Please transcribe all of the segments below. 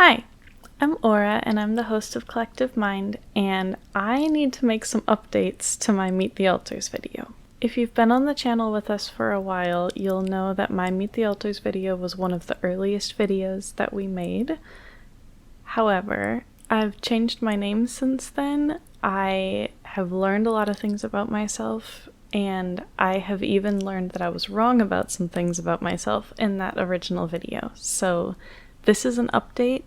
Hi, I'm Aura and I'm the host of Collective Mind, and I need to make some updates to my Meet the Alters video. If you've been on the channel with us for a while, you'll know that my Meet the Alters video was one of the earliest videos that we made. However, I've changed my name since then. I have learned a lot of things about myself, and I have even learned that I was wrong about some things about myself in that original video. So this is an update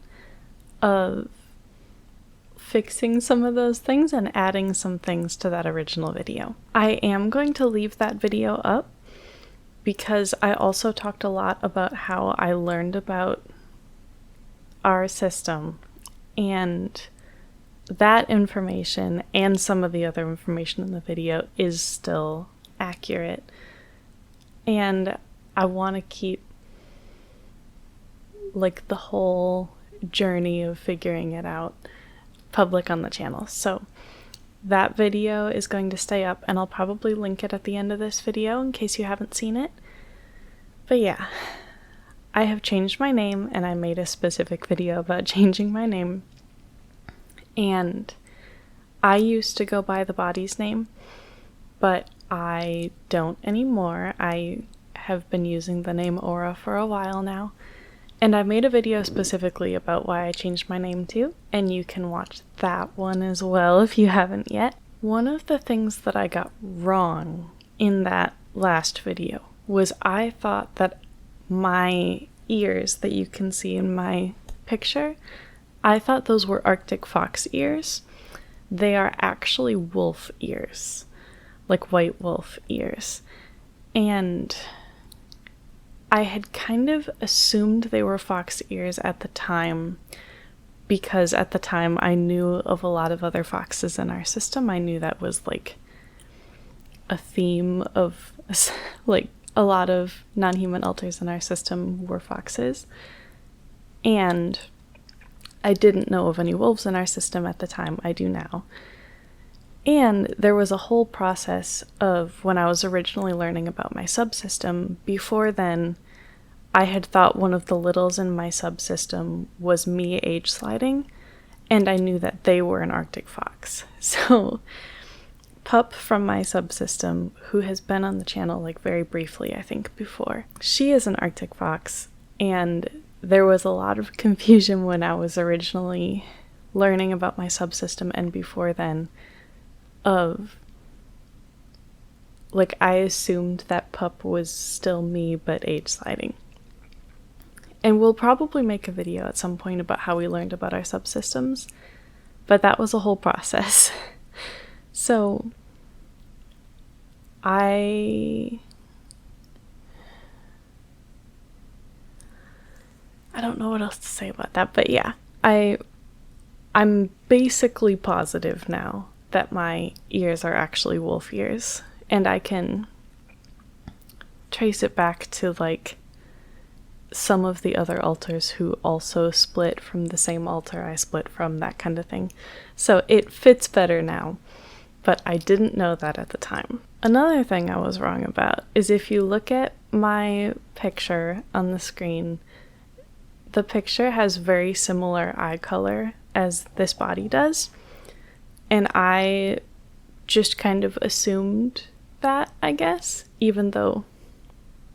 of fixing some of those things and adding some things to that original video. I am going to leave that video up because I also talked a lot about how I learned about our system, and that information and some of the other information in the video is still accurate, and I want to keep like the whole journey of figuring it out public on the channel. So that video is going to stay up, and I'll probably link it at the end of this video in case you haven't seen it. But yeah, I have changed my name, and I made a specific video about changing my name. And I used to go by the body's name, but I don't anymore. I have been using the name Aura for a while now, and I made a video specifically about why I changed my name too, and you can watch that one as well if you haven't yet. One of the things that I got wrong in that last video was I thought that my ears that you can see in my picture, I thought those were Arctic fox ears. They are actually wolf ears, like white wolf ears. And I had kind of assumed they were fox ears at the time because at the time I knew of a lot of other foxes in our system. I knew that was like a theme of like a lot of non-human alters in our system were foxes. And I didn't know of any wolves in our system at the time. I do now. And there was a whole process of when I was originally learning about my subsystem. Before then, I had thought one of the littles in my subsystem was me age sliding, and I knew that they were an Arctic fox. So Pup from my subsystem, who has been on the channel like very briefly, I think, before, she is an Arctic fox, and there was a lot of confusion when I was originally learning about my subsystem and before then of like I assumed that Pup was still me but age sliding. And we'll probably make a video at some point about how we learned about our subsystems, but that was a whole process. So I don't know what else to say about that, but yeah, I'm basically positive now that my ears are actually wolf ears, and I can trace it back to like some of the other alters who also split from the same alter I split from, that kind of thing. So it fits better now, but I didn't know that at the time. Another thing I was wrong about is if you look at my picture on the screen, the picture has very similar eye color as this body does, and I just kind of assumed that, I guess, even though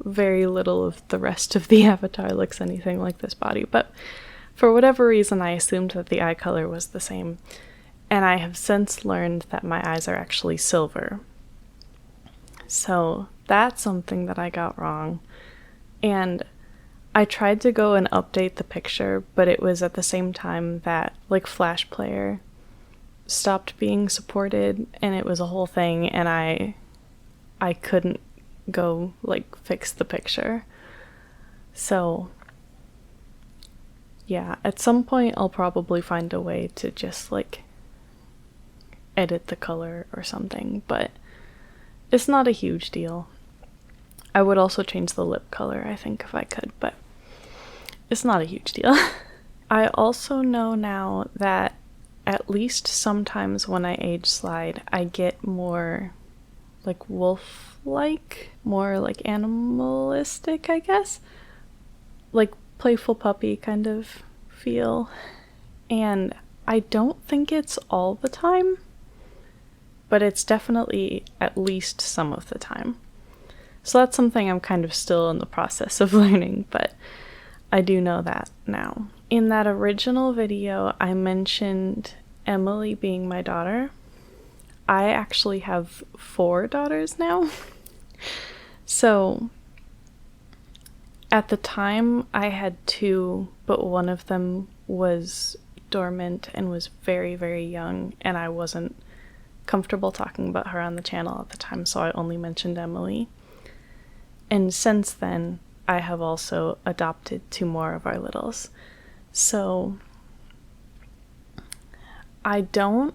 very little of the rest of the avatar looks anything like this body. But for whatever reason, I assumed that the eye color was the same, and I have since learned that my eyes are actually silver. So that's something that I got wrong, and I tried to go and update the picture, but it was at the same time that like Flash Player stopped being supported, and it was a whole thing, and I couldn't go like fix the picture. So yeah, at some point I'll probably find a way to just like edit the color or something, but it's not a huge deal. I would also change the lip color, I think, if I could, but it's not a huge deal. I also know now that at least sometimes when I age slide, I get more like wolf-like, more like animalistic, I guess. Like playful puppy kind of feel, and I don't think it's all the time, but it's definitely at least some of the time. So that's something I'm kind of still in the process of learning, but I do know that now. In that original video, I mentioned Emily being my daughter. I actually have 4 daughters now. So at the time I had 2, but one of them was dormant and was very, very young, and I wasn't comfortable talking about her on the channel at the time, so I only mentioned Emily. And since then, I have also adopted 2 more of our littles. So I don't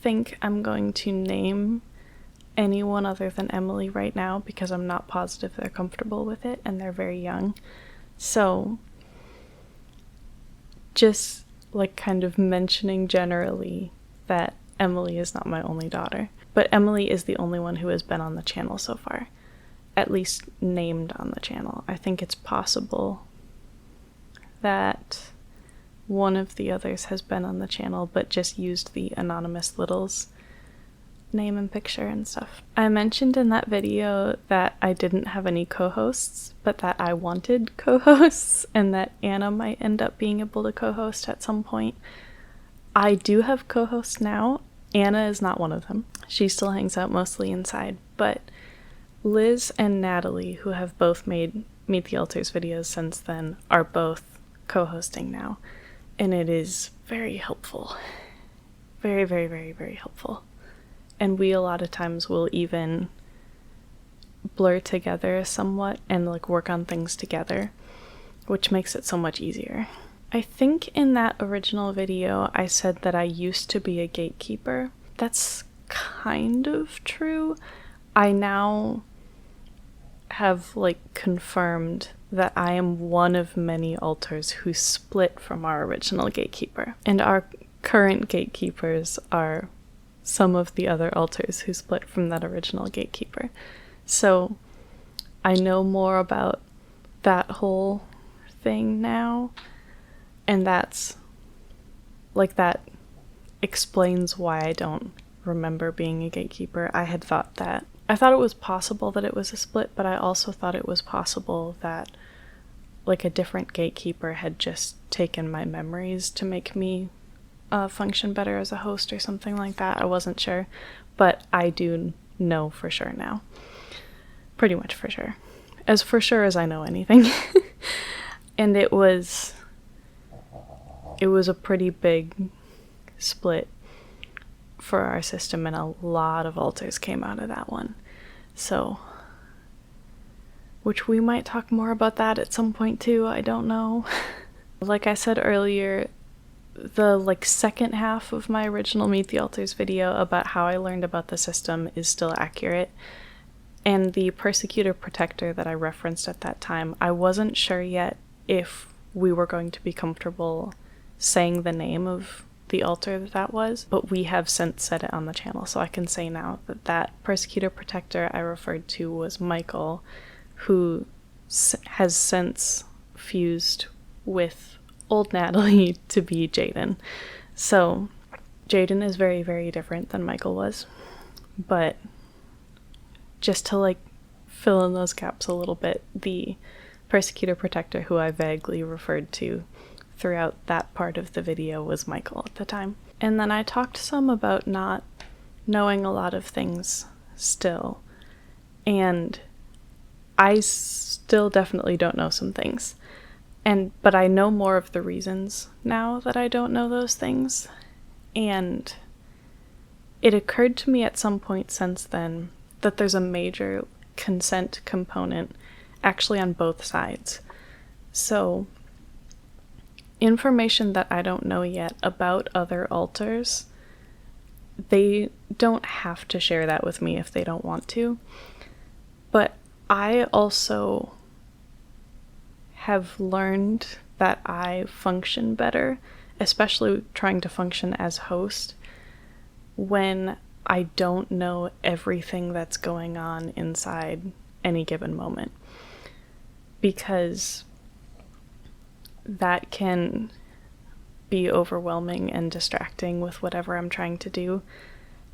think I'm going to name anyone other than Emily right now because I'm not positive they're comfortable with it and they're very young. So just like kind of mentioning generally that Emily is not my only daughter, but Emily is the only one who has been on the channel so far, at least named on the channel. I think it's possible that one of the others has been on the channel but just used the anonymous littles name and picture and stuff. I mentioned in that video that I didn't have any co-hosts, but that I wanted co-hosts and that Anna might end up being able to co-host at some point. I do have co-hosts now. Anna is not one of them. She still hangs out mostly inside, but Liz and Natalie, who have both made Meet the Alters videos since then, are both co-hosting now, and it is very helpful. Very, very, very, very helpful. And we a lot of times will even blur together somewhat and like work on things together, which makes it so much easier. I think in that original video I said that I used to be a gatekeeper. That's kind of true. I now have like confirmed that I am one of many alters who split from our original gatekeeper, and our current gatekeepers are some of the other alters who split from that original gatekeeper. So I know more about that whole thing now, and that's like, that explains why I don't remember being a gatekeeper. I thought it was possible that it was a split, but I also thought it was possible that like a different gatekeeper had just taken my memories to make me function better as a host or something like that. I wasn't sure, but I do know for sure now. Pretty much for sure. As for sure as I know anything. And it was a pretty big split for our system, and a lot of alters came out of that one. So, which we might talk more about that at some point too, I don't know. Like I said earlier, the like second half of my original Meet the Alters video about how I learned about the system is still accurate, and the persecutor protector that I referenced at that time, I wasn't sure yet if we were going to be comfortable saying the name of the alter that was, but we have since said it on the channel, so I can say now that that persecutor protector I referred to was Michael, who has since fused with old Natalie to be Jaden. So Jaden is very, very different than Michael was, but just to like fill in those gaps a little bit, the persecutor protector who I vaguely referred to throughout that part of the video was Michael at the time. And then I talked some about not knowing a lot of things still, and I still definitely don't know some things. But I know more of the reasons now that I don't know those things, and it occurred to me at some point since then that there's a major consent component actually on both sides. So information that I don't know yet about other alters, they don't have to share that with me if they don't want to, but I also have learned that I function better, especially trying to function as host, when I don't know everything that's going on inside any given moment. Because that can be overwhelming and distracting with whatever I'm trying to do.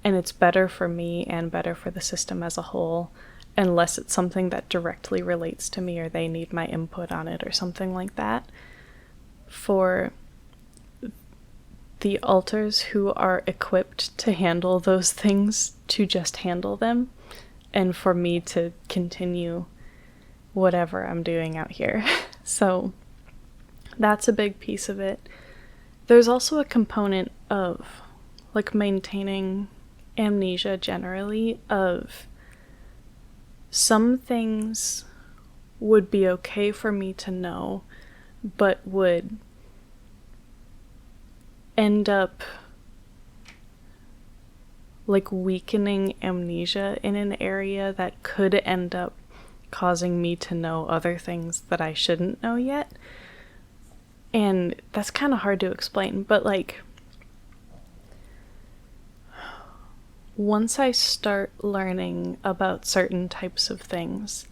And it's better for me and better for the system as a whole, unless it's something that directly relates to me or they need my input on it or something like that. For the alters who are equipped to handle those things, to just handle them, and for me to continue whatever I'm doing out here. So that's a big piece of it. There's also a component of, like, maintaining amnesia generally, of some things would be okay for me to know, but would end up like weakening amnesia in an area that could end up causing me to know other things that I shouldn't know yet. And that's kind of hard to explain, but like, once I start learning about certain types of things,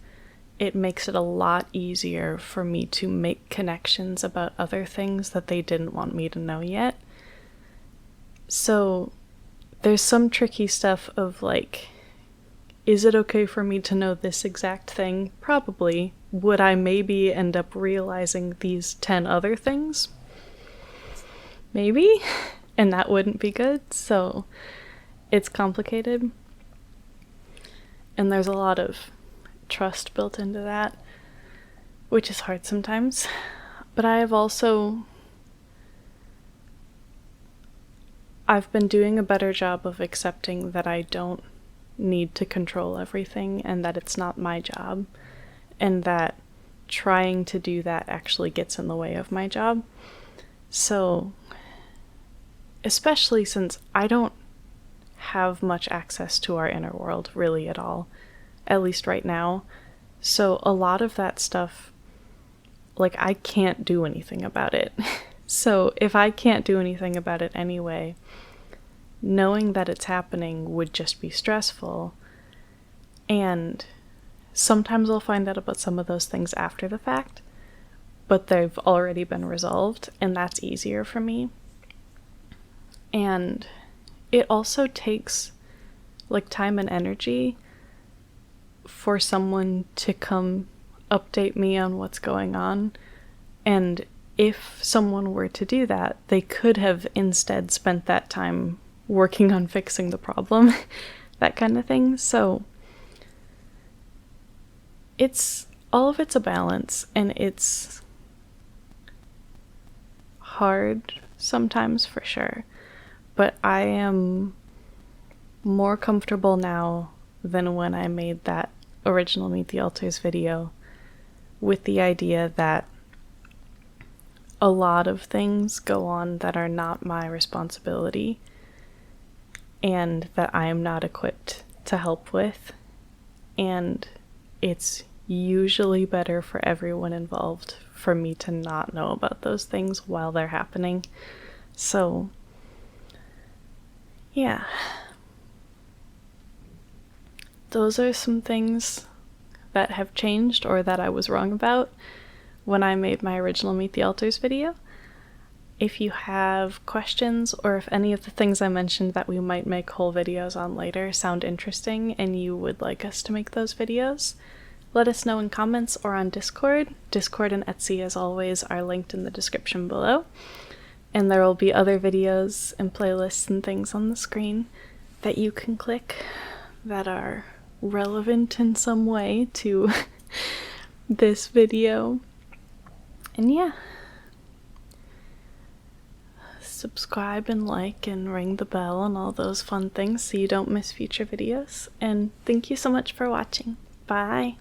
it makes it a lot easier for me to make connections about other things that they didn't want me to know yet. So there's some tricky stuff of like, is it okay for me to know this exact thing? Probably. Would I maybe end up realizing these 10 other things? Maybe. And that wouldn't be good. So it's complicated. And there's a lot of trust built into that, which is hard sometimes. But I've been doing a better job of accepting that I don't need to control everything and that it's not my job, and that trying to do that actually gets in the way of my job. So, especially since I don't have much access to our inner world really at all, at least right now. So a lot of that stuff, like, I can't do anything about it. So if I can't do anything about it anyway, knowing that it's happening would just be stressful. And sometimes I'll find out about some of those things after the fact, but they've already been resolved, and that's easier for me. And it also takes like time and energy for someone to come update me on what's going on. And if someone were to do that, they could have instead spent that time working on fixing the problem, that kind of thing. So it's a balance, and it's hard sometimes for sure. But I am more comfortable now than when I made that original Meet the Alters video with the idea that a lot of things go on that are not my responsibility and that I am not equipped to help with. And it's usually better for everyone involved for me to not know about those things while they're happening. So yeah, those are some things that have changed or that I was wrong about when I made my original Meet the Alters video. If you have questions, or if any of the things I mentioned that we might make whole videos on later sound interesting and you would like us to make those videos, let us know in comments or on Discord. Discord and Etsy, as always, are linked in the description below. And there will be other videos and playlists and things on the screen that you can click that are relevant in some way to this video. And yeah, subscribe and like and ring the bell and all those fun things so you don't miss future videos. And thank you so much for watching. Bye!